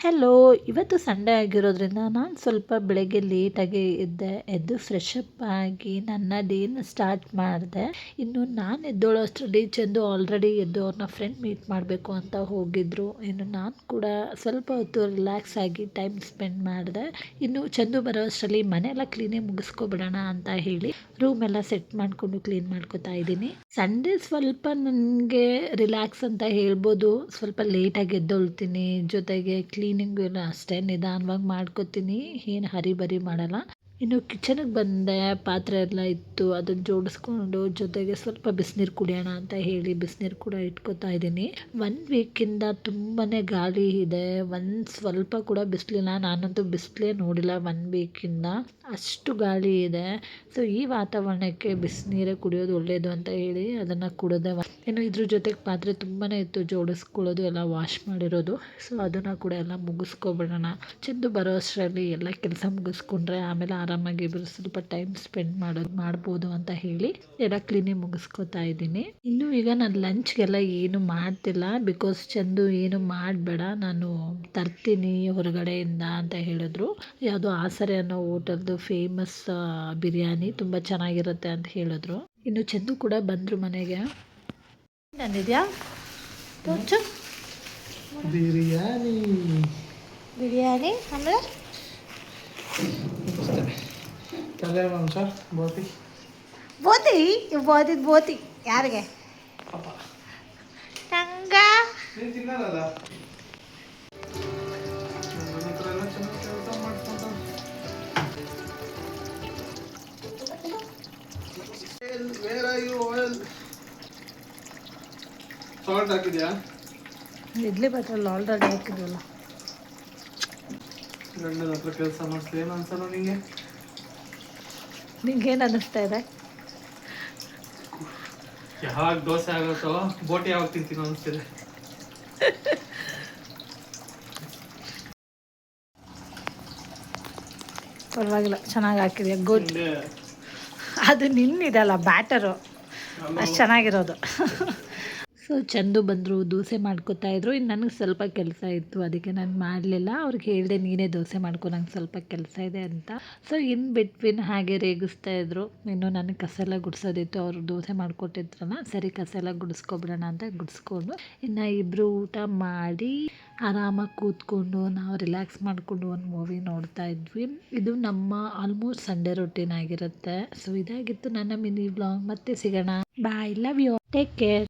Hello, ಇವತ್ತು Sunday ಆಗಿರೋದ್ರಿಂದ ನಾನು ಸ್ವಲ್ಪ ಬೆಳಗ್ಗೆ ಲೇಟಾಗಿ ಎದ್ದು ಫ್ರೆಶ್ ಅಪ್ ಆಗಿ ನನ್ನ ಡೇನ ಸ್ಟಾರ್ಟ್ ಮಾಡಿದೆ. ಇನ್ನು ನಾನು ಎದ್ದೋಳೋ ಅಷ್ಟರಲ್ಲಿ ಚಂದು ಆಲ್ರೆಡಿ ಎದ್ದು ಅವ್ರನ್ನ ಫ್ರೆಂಡ್ ಮೀಟ್ ಮಾಡಬೇಕು ಅಂತ ಹೋಗಿದ್ರು. ಇನ್ನು ನಾನು ಕೂಡ ಸ್ವಲ್ಪ ಹೊತ್ತು ರಿಲ್ಯಾಕ್ಸ್ ಆಗಿ ಟೈಮ್ ಸ್ಪೆಂಡ್ ಮಾಡಿದೆ. ಇನ್ನು ಚಂದು ಬರೋ ಅಷ್ಟರಲ್ಲಿ ಮನೆಯೆಲ್ಲ ಕ್ಲೀನಾಗಿ ಮುಗಿಸ್ಕೊಬಿಡೋಣ ಅಂತ ಹೇಳಿ ರೂಮ್ ಎಲ್ಲ ಸೆಟ್ ಮಾಡಿಕೊಂಡು ಕ್ಲೀನ್ ಮಾಡ್ಕೊತಾ ಇದ್ದೀನಿ. ಸಂಡೇ ಸ್ವಲ್ಪ ನನಗೆ ರಿಲ್ಯಾಕ್ಸ್ ಅಂತ ಹೇಳ್ಬೋದು. ಸ್ವಲ್ಪ ಲೇಟಾಗಿ ಎದ್ದೊಳ್ತೀನಿ, ಜೊತೆಗೆ ಕ್ಲೀನಿಂಗು ಎಲ್ಲ ಅಷ್ಟೇ ನಿಧಾನವಾಗಿ ಮಾಡ್ಕೊತೀನಿ, ಏನು ಹರಿಬರಿ ಮಾಡಲ್ಲ. ಇನ್ನು ಕಿಚನಿಗೆ ಬಂದೆ, ಪಾತ್ರೆ ಎಲ್ಲ ಇತ್ತು ಅದನ್ನು ಜೋಡಿಸ್ಕೊಂಡು, ಜೊತೆಗೆ ಸ್ವಲ್ಪ ಬಿಸಿನೀರು ಕುಡಿಯೋಣ ಅಂತ ಹೇಳಿ ಬಿಸಿನೀರು ಕೂಡ ಇಟ್ಕೊತಾ ಇದ್ದೀನಿ. 1 ವೀಕಿಂದ ತುಂಬಾ ಗಾಳಿ ಇದೆ, ಸ್ವಲ್ಪ ಕೂಡ ಬಿಸಿಲಿಲ್ಲ. ನಾನಂತೂ ಬಿಸಿಲೇ ನೋಡಿಲ್ಲ 1 ವೀಕಿಂದ, ಅಷ್ಟು ಗಾಳಿ ಇದೆ. ಸೊ ಈ ವಾತಾವರಣಕ್ಕೆ ಬಿಸಿನೀರೇ ಕುಡಿಯೋದು ಒಳ್ಳೆಯದು ಅಂತ ಹೇಳಿ ಅದನ್ನು ಕುಡಿದೆ. ಇನ್ನು ಇದ್ರ ಜೊತೆಗೆ ಪಾತ್ರೆ ತುಂಬಾ ಇತ್ತು ಜೋಡಿಸ್ಕೊಳ್ಳೋದು, ಎಲ್ಲ ವಾಶ್ ಮಾಡಿರೋದು. ಸೊ ಅದನ್ನು ಕೂಡ ಎಲ್ಲ ಮುಗಿಸ್ಕೊಬಿಡೋಣ. ಚಂದು ಬರೋ ಅಷ್ಟರಲ್ಲಿ ಎಲ್ಲ ಕೆಲಸ ಮುಗಿಸ್ಕೊಂಡ್ರೆ ಆಮೇಲೆ ಆರಾಮಾಗಿ ಇಬ್ಬರು ಸ್ವಲ್ಪ ಟೈಮ್ ಸ್ಪೆಂಡ್ ಮಾಡ್ಬೋದು ಅಂತ ಹೇಳಿ ಎಲ್ಲ ಕ್ಲೀನಿಂಗ್ ಮುಗಿಸ್ಕೊತಾ ಇದ್ದೀನಿ. ಇನ್ನು ಈಗ ನಾನು ಲಂಚ್ಗೆಲ್ಲ ಏನು ಮಾಡ್ತಿಲ್ಲ, ಬಿಕಾಸ್ ಚಂದು ಏನು ಮಾಡಬೇಡ, ನಾನು ತರ್ತೀನಿ ಹೊರಗಡೆಯಿಂದ ಅಂತ ಹೇಳಿದ್ರು. ಯಾವುದೋ ಆಸರೆ ಅನ್ನೋ ಹೋಟೆಲ್ದು ಫೇಮಸ್ ಬಿರಿಯಾನಿ ತುಂಬ ಚೆನ್ನಾಗಿರುತ್ತೆ ಅಂತ ಹೇಳಿದ್ರು. ಇನ್ನು ಚಂದು ಕೂಡ ಬಂದರು ಮನೆಗೆ. ನಂದಿದ್ಯಾ ಬಿರಿಯಾನಿ ಬಿರಿಯಾನಿ ಆಮೇಲೆ ತಲೆ ಮಾಂಸ ಬೋಟಿ ಬೋತಿ ಬೋತಿ ಯಾರಿಗೆ ತಂಗ ನೀನು ತಿನ್ನಲ್ಲ. ಮನೆ ಹತ್ರ ಎಲ್ಲ ಚೆನ್ನಾಗಿ ಕೆಲಸ ಮಾಡ್ಕೊಂಡು where are you oil salt ಹಾಕಿದ್ಯಾ? ಇಡ್ಲಿ ಪಾತ್ರೆಯಲ್ಲಿ ಆಲ್ರೆಡಿ ಹಾಕಿದ್ವಲ್ಲ. ಗಂಡನ ಹತ್ರ ಕೆಲಸ ಮಾಡಿಸ್ಲಿ ಏನು ಅನ್ಸಲ್ಲ ನಿಂಗೆ? ನಿಂಗೇನು ಅನ್ನಿಸ್ತಾ ಇದೆ? ಯಾವಾಗ ದೋಸೆ ಆಗುತ್ತೋ ಬೋಟಿ ಯಾವಾಗ ತಿಂತೀನೋ ಅನಿಸ್ತಿದೆ. ಪರವಾಗಿಲ್ಲ, ಚೆನ್ನಾಗಿ ಹಾಕಿದ್ಯಾ, ಗುಡ್. ಅದು ನಿನ್ನಿದಲ್ಲ ಬ್ಯಾಟರು, ಅಷ್ಟು ಚೆನ್ನಾಗಿರೋದು. ಸೊ ಚಂದು ಬಂದರು, ದೋಸೆ ಮಾಡ್ಕೊತಾ ಇದ್ರು. ಇನ್ನು ನನಗೆ ಸ್ವಲ್ಪ ಕೆಲಸ ಇತ್ತು, ಅದಕ್ಕೆ ನಾನು ಮಾಡಲಿಲ್ಲ. ಅವ್ರಿಗೆ ಹೇಳಿದೆ ನೀನೇ ದೋಸೆ ಮಾಡ್ಕೊ, ನಂಗೆ ಸ್ವಲ್ಪ ಕೆಲಸ ಇದೆ ಅಂತ. ಸೊ ಇನ್ ಬಿಟ್ವೀನ್ ಹಾಗೆ ರೇಗಿಸ್ತಾ ಇದ್ರು. ಇನ್ನು ನನಗೆ ಕಸ ಎಲ್ಲ ಗುಡಿಸೋದಿತ್ತು, ಅವರು ದೋಸೆ ಮಾಡಿಕೊಟ್ಟಿದ್ರಲ್ಲ, ಸರಿ ಕಸ ಎಲ್ಲ ಗುಡಿಸ್ಕೊಬಿಡೋಣ ಅಂತ ಗುಡಿಸ್ಕೊಂಡು ಇನ್ನು ಇಬ್ಬರು ಊಟ ಮಾಡಿ ಆರಾಮಾಗಿ ಕೂತ್ಕೊಂಡು ನಾವು ರಿಲ್ಯಾಕ್ಸ್ ಮಾಡಿಕೊಂಡು ಒಂದು ಮೂವಿ ನೋಡ್ತಾ ಇದ್ವಿ. ಇದು ನಮ್ಮ ಆಲ್ಮೋಸ್ಟ್ ಸಂಡೇ ರೊಟೀನ್ ಆಗಿರುತ್ತೆ. ಸೊ ಇದಾಗಿತ್ತು ನನ್ನ ಮಿನಿ ವ್ಲಾಗ್. ಮತ್ತೆ ಸಿಗೋಣ. ಬಾಯ್, ಲವ್ ಯು, ಟೇಕ್ ಕೇರ್.